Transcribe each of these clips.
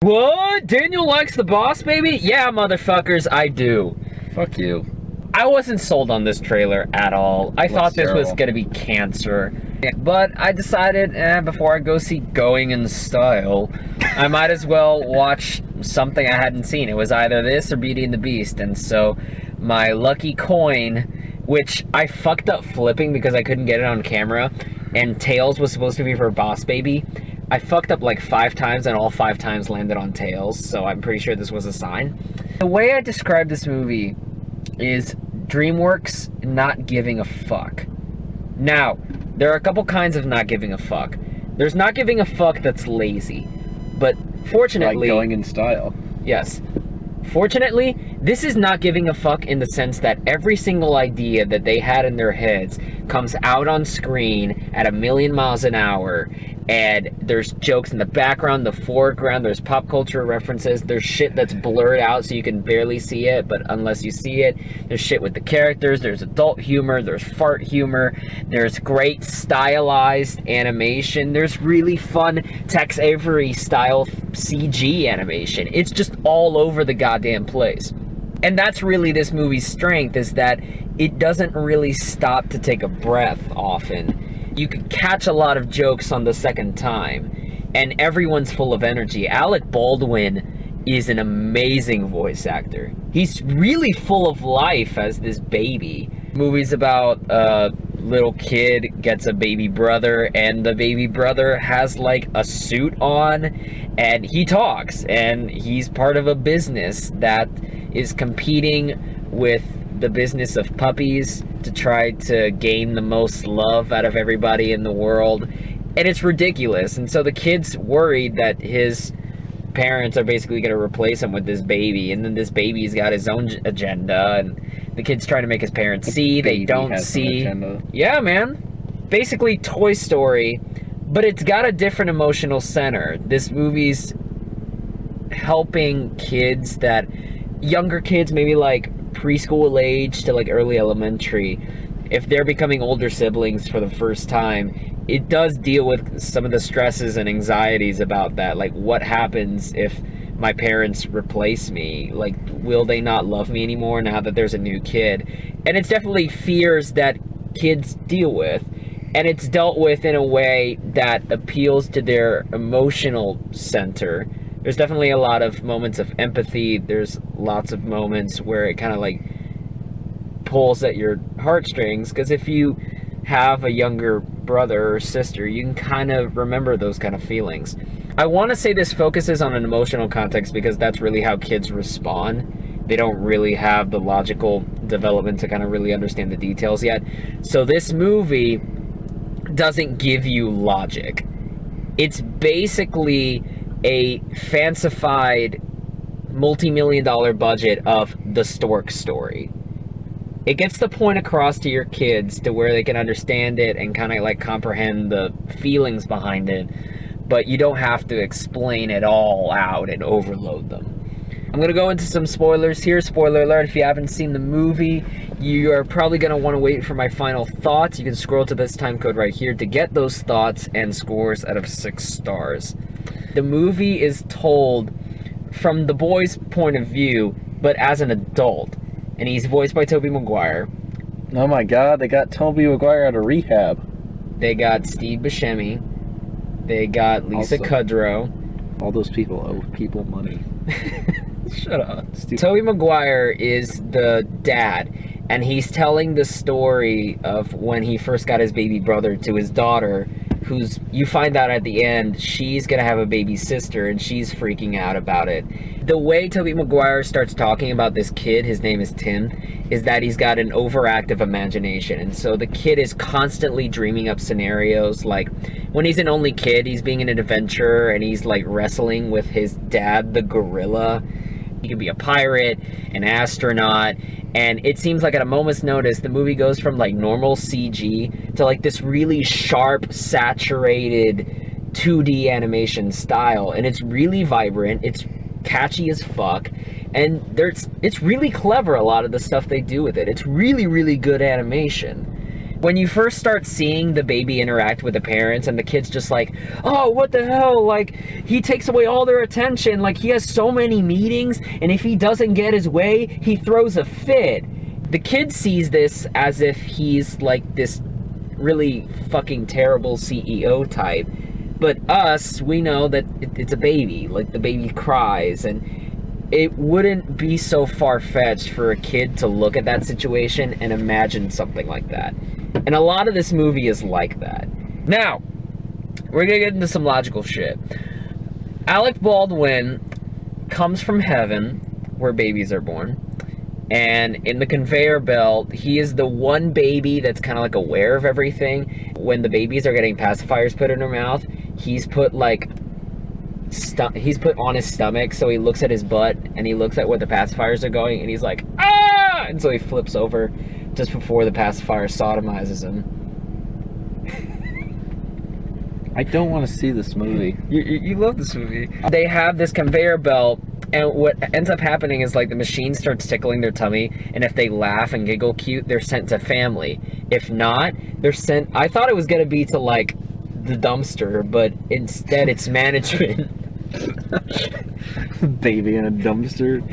What? Daniel likes the boss, baby? Yeah, motherfuckers, I do. Fuck you. I wasn't sold on this trailer at all. I thought this was terrible. gonna be cancer. But I decided, before I go see Going in Style, I might as well watch something I hadn't seen. It was either this or Beauty and the Beast, and so my lucky coin, which I fucked up flipping because I couldn't get it on camera, and Tails was supposed to be for Boss Baby. I fucked up like 5 times, and all 5 times landed on Tails, so I'm pretty sure this was a sign. The way I describe this movie is DreamWorks not giving a fuck. Now, there are a couple kinds of not giving a fuck. There's not giving a fuck that's lazy, but fortunately... Like Going in Style. Yes. Fortunately, this is not giving a fuck in the sense that every single idea that they had in their heads comes out on screen at 1,000,000 miles an hour, and there's jokes in the background, the foreground, there's pop culture references, there's shit that's blurred out so you can barely see it, but unless you see it, there's shit with the characters, there's adult humor, there's fart humor, there's great stylized animation, there's really fun Tex Avery style CG animation. It's just all over the goddamn place. And that's really this movie's strength, is that it doesn't really stop to take a breath often. You could catch a lot of jokes on the second time, and everyone's full of energy. Alec Baldwin is an amazing voice actor. He's really full of life as this baby. Movies about a little kid gets a baby brother, and the baby brother has like a suit on, and he talks, and he's part of a business that is competing with the business of puppies to try to gain the most love out of everybody in the world. And it's ridiculous. And so the kid's worried that his parents are basically going to replace him with this baby, and then this baby's got his own agenda, and the kid's trying to make his parents see, they don't see. Yeah, man. Basically Toy Story, but it's got a different emotional center. This movie's helping kids that, younger kids, maybe like preschool age to like early elementary, if they're becoming older siblings for the first time, it does deal with some of the stresses and anxieties about that. Like, what happens if my parents replace me? Like, will they not love me anymore now that there's a new kid? And it's definitely fears that kids deal with, and it's dealt with in a way that appeals to their emotional center. There's definitely a lot of moments of empathy. There's lots of moments where it kind of like pulls at your heartstrings, because if you have a younger brother or sister, you can kind of remember those kind of feelings. I want to say this focuses on an emotional context because that's really how kids respond. They don't really have the logical development to kind of really understand the details yet. So this movie doesn't give you logic. It's basically a fancified multi-million-dollar budget of the Stork story. It gets the point across to your kids to where they can understand it and kind of like comprehend the feelings behind it, but you don't have to explain it all out and overload them. I'm gonna go into some spoilers here. Spoiler alert, if you haven't seen the movie, you are probably gonna want to wait for my final thoughts. You can scroll to this time code right here to get those thoughts and scores out of 6 stars. The movie is told from the boy's point of view, but as an adult, and he's voiced by Tobey Maguire. Oh my god, they got Tobey Maguire out of rehab. They got Steve Buscemi. They got Lisa Kudrow. All those people owe people money. Shut up. Tobey Maguire is the dad, and he's telling the story of when he first got his baby brother to his daughter, who's, you find out at the end, she's gonna have a baby sister, and she's freaking out about it. The way Tobey Maguire starts talking about this kid, his name is Tim, is that he's got an overactive imagination, and so the kid is constantly dreaming up scenarios. Like, when he's an only kid, he's being an adventurer, and he's like wrestling with his dad, the gorilla. He could be a pirate, an astronaut, and it seems like at a moment's notice, the movie goes from like normal CG to like this really sharp, saturated 2D animation style, and it's really vibrant, it's catchy as fuck, and it's really clever, a lot of the stuff they do with it. It's really, really good animation. When you first start seeing the baby interact with the parents and the kid's just like, oh, what the hell, like, he takes away all their attention, like, he has so many meetings, and if he doesn't get his way, he throws a fit. The kid sees this as if he's like this really fucking terrible CEO type, but us, we know that it's a baby, like the baby cries, and it wouldn't be so far-fetched for a kid to look at that situation and imagine something like that. And a lot of this movie is like that. Now, we're gonna get into some logical shit. Alec Baldwin comes from heaven, where babies are born, and in the conveyor belt, he is the one baby that's kind of like aware of everything. When the babies are getting pacifiers put in their mouth, he's put like he's put on his stomach, so he looks at his butt and he looks at where the pacifiers are going, and he's like, ah! And so he flips over just before the pacifier sodomizes him. I don't want to see this movie. You love this movie. They have this conveyor belt, and what ends up happening is like the machine starts tickling their tummy, and if they laugh and giggle cute, they're sent to family. If not, they're sent, I thought it was gonna be to like the dumpster, but instead it's management. Baby in a dumpster.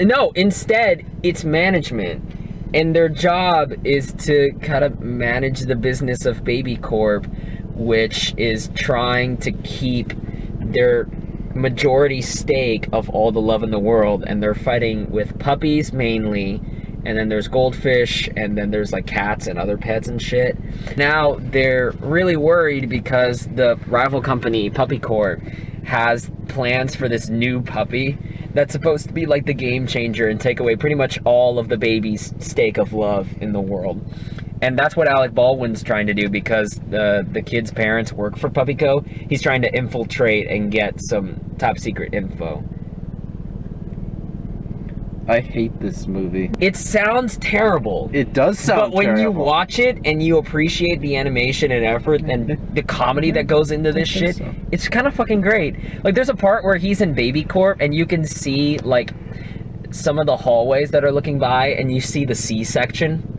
No, instead it's management, and their job is to kind of manage the business of Baby Corp, which is trying to keep their majority stake of all the love in the world, and they're fighting with puppies mainly, and then there's goldfish, and then there's like cats and other pets and shit. Now they're really worried because the rival company, Puppy Corp, has plans for this new puppy that's supposed to be like the game changer and take away pretty much all of the baby's stake of love in the world. And that's what Alec Baldwin's trying to do, because the kid's parents work for Puppy Co. He's trying to infiltrate and get some top secret info. I hate this movie. It sounds terrible. It does sound terrible. But when you watch it and you appreciate the animation and effort and the comedy that goes into this shit, it's kind of fucking great. Like, there's a part where he's in Baby Corp and you can see, like, some of the hallways that are looking by, and you see the C-section.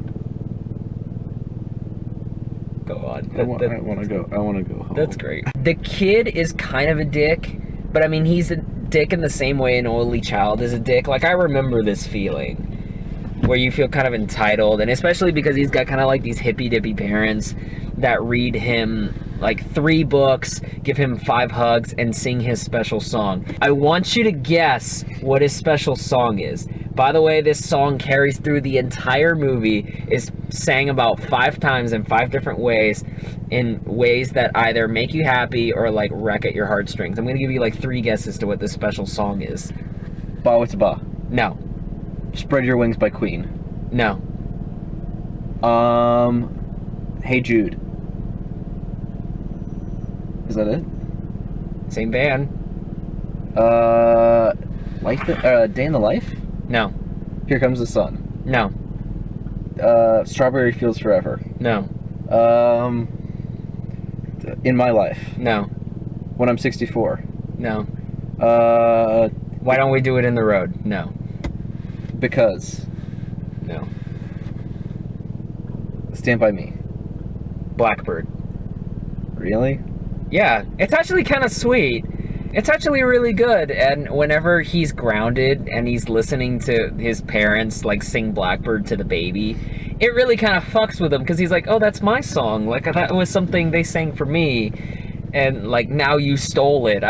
Go on. I want to go home. That's great. The kid is kind of a dick, but I mean, he's a dick in the same way an only child is a dick. Like, I remember this feeling where you feel kind of entitled, and especially because he's got kind of like these hippy-dippy parents that read him like 3 books, give him 5 hugs, and sing his special song. I want you to guess what his special song is. By the way, this song carries through the entire movie, is sang about 5 times in 5 different ways, in ways that either make you happy or like wreck at your heartstrings. I'm gonna give you like 3 guesses to what this special song is. Ba What's Ba. No. Spread Your Wings by Queen. No. Hey Jude. Is that it? Same band. Day in the Life? No. Here Comes the Sun. No. Strawberry Fields Forever. No. In My Life. No. When I'm 64. No. Why Don't We Do It in the Road? No. Because. No. Stand By Me. Blackbird. Really? Yeah, it's actually kind of sweet. It's actually really good, and whenever he's grounded and he's listening to his parents like sing Blackbird to the baby, it really kind of fucks with him, because he's like, oh, that's my song, like that was something they sang for me, and like now you stole it.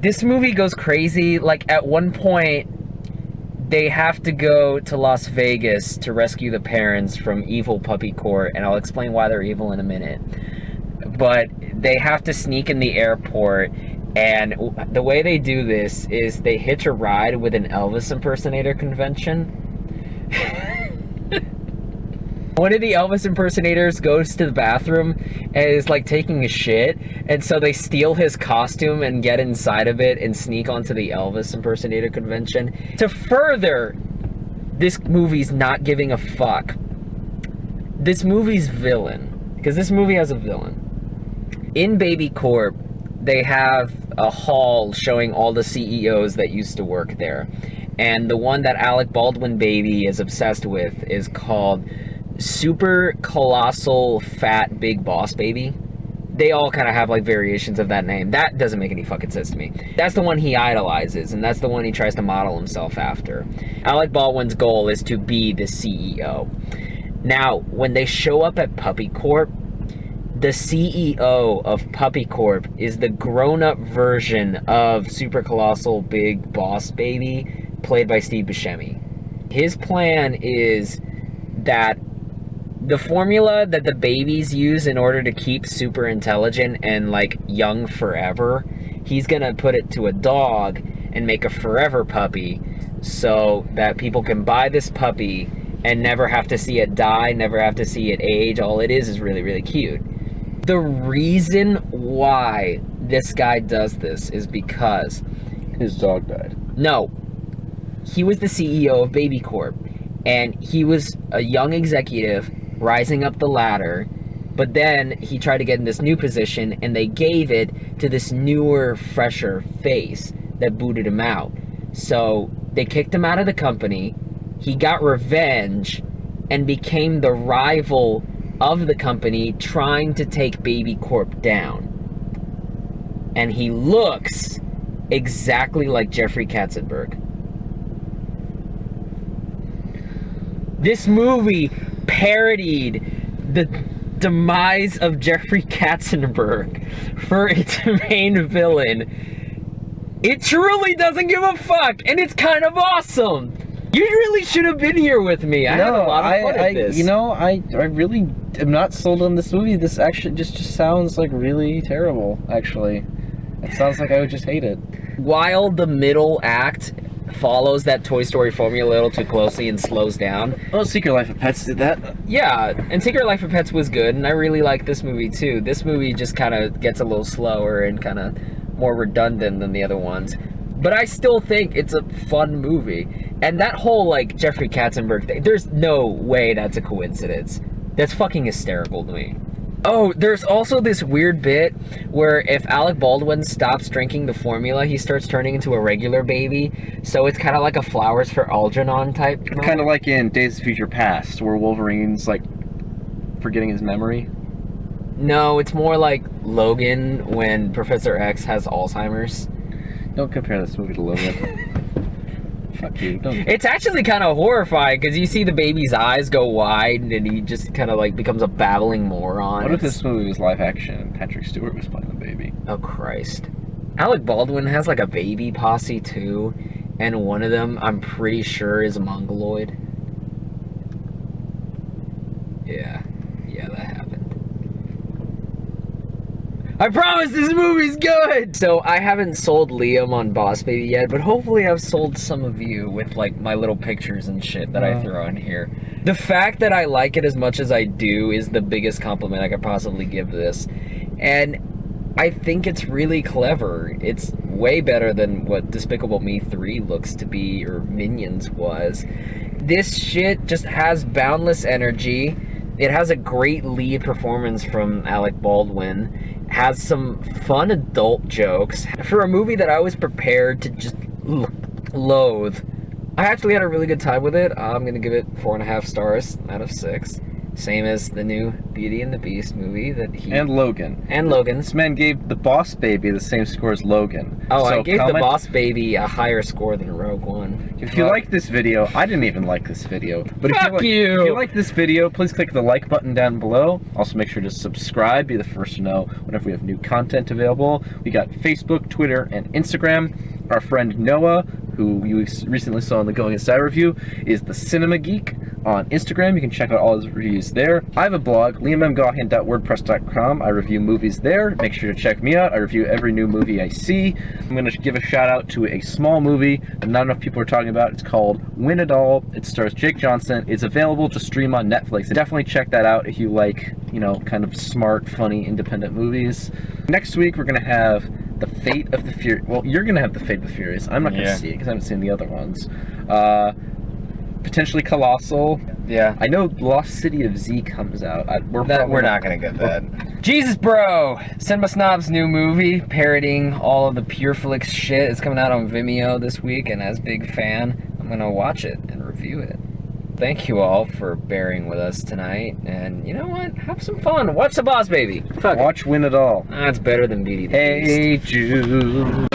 This movie goes crazy. Like, at one point they have to go to Las Vegas to rescue the parents from evil Puppy Court, and I'll explain why they're evil in a minute. But they have to sneak in the airport, and the way they do this is they hitch a ride with an Elvis impersonator convention. One of the Elvis impersonators goes to the bathroom and is like taking a shit, and so they steal his costume and get inside of it and sneak onto the Elvis impersonator convention. To further this movie's not giving a fuck, this movie's villain, because this movie has a villain. In Baby Corp, they have a hall showing all the CEOs that used to work there. And the one that Alec Baldwin baby is obsessed with is called Super Colossal Fat Big Boss Baby. They all kind of have like variations of that name. That doesn't make any fucking sense to me. That's the one he idolizes, and that's the one he tries to model himself after. Alec Baldwin's goal is to be the CEO. Now, when they show up at Puppy Corp, the CEO of Puppy Corp is the grown-up version of Super Colossal Big Boss Baby, played by Steve Buscemi. His plan is that the formula that the babies use in order to keep super intelligent and like young forever, he's gonna put it to a dog and make a forever puppy so that people can buy this puppy and never have to see it die, never have to see it age. All it is really, really cute. The reason why this guy does this is because his dog died. No, he was the CEO of Baby Corp, and he was a young executive rising up the ladder, but then he tried to get in this new position, and they gave it to this newer, fresher face that booted him out. So they kicked him out of the company. He got revenge and became the rival of the company, trying to take Baby Corp down. And he looks exactly like Jeffrey Katzenberg. This movie parodied the demise of Jeffrey Katzenberg for its main villain. It truly doesn't give a fuck, and it's kind of awesome. You really should have been here with me. I had a lot of fun at this. You know, I really am not sold on this movie. This actually just sounds like really terrible, actually. It sounds like I would just hate it. While the middle act follows that Toy Story formula a little too closely and slows down. Oh, Secret Life of Pets did that. Yeah, and Secret Life of Pets was good, and I really like this movie too. This movie just kind of gets a little slower and kind of more redundant than the other ones. But I still think it's a fun movie. And that whole, like, Jeffrey Katzenberg thing, there's no way that's a coincidence. That's fucking hysterical to me. Oh, there's also this weird bit where if Alec Baldwin stops drinking the formula, he starts turning into a regular baby. So it's kind of like a Flowers for Algernon type moment. Kind of like in Days of Future Past, where Wolverine's, like, forgetting his memory. No, it's more like Logan when Professor X has Alzheimer's. Don't compare this movie to Logan. Fuck you. Don't. It's actually kind of horrifying because you see the baby's eyes go wide and he just kind of like becomes a babbling moron. What if this movie was live action and Patrick Stewart was playing the baby? Oh, Christ. Alec Baldwin has like a baby posse too, and one of them I'm pretty sure is a mongoloid. Yeah, that happened. I promise this movie's good! So I haven't sold Liam on Boss Baby yet, but hopefully I've sold some of you with like my little pictures and shit that I throw in here. The fact that I like it as much as I do is the biggest compliment I could possibly give this. And I think it's really clever. It's way better than what Despicable Me 3 looks to be, or Minions was. This shit just has boundless energy. It has a great lead performance from Alec Baldwin. Has some fun adult jokes. For a movie that I was prepared to just loathe, I actually had a really good time with it. I'm gonna give it 4.5 stars out of 6. Same as the new Beauty and the Beast movie that he... And Logan. And Logan. This man gave The Boss Baby the same score as Logan. Oh, so I gave The Boss Baby a higher score than Rogue One. If you like this video, I didn't even like this video. But if you like this video, please click the like button down below. Also make sure to subscribe, be the first to know whenever we have new content available. We got Facebook, Twitter, and Instagram. Our friend Noah, who you recently saw in the Going Inside review, is the Cinema Geek on Instagram. You can check out all his reviews there. I have a blog, liammgahan.wordpress.com. I review movies there. Make sure to check me out. I review every new movie I see. I'm going to give a shout out to a small movie that not enough people are talking about. It's called Win It All. It stars Jake Johnson. It's available to stream on Netflix. Definitely check that out if you like, you know, kind of smart, funny, independent movies. Next week, we're going to have The Fate of the Furious. Well, you're going to have The Fate of the Furious. I'm not going to see it because I haven't seen the other ones. Potentially Colossal. Yeah. I know Lost City of Z comes out. We're not going to get that. Jesus, bro! Cinema Snob's new movie, parodying all of the PureFlix shit. It's coming out on Vimeo this week, and as a big fan, I'm going to watch it and review it. thank you all for bearing with us tonight. And you know what? Have some fun. Watch The Boss Baby. Fuck Watch Win It All. That's better than Beauty and the Beast. Hey Jude.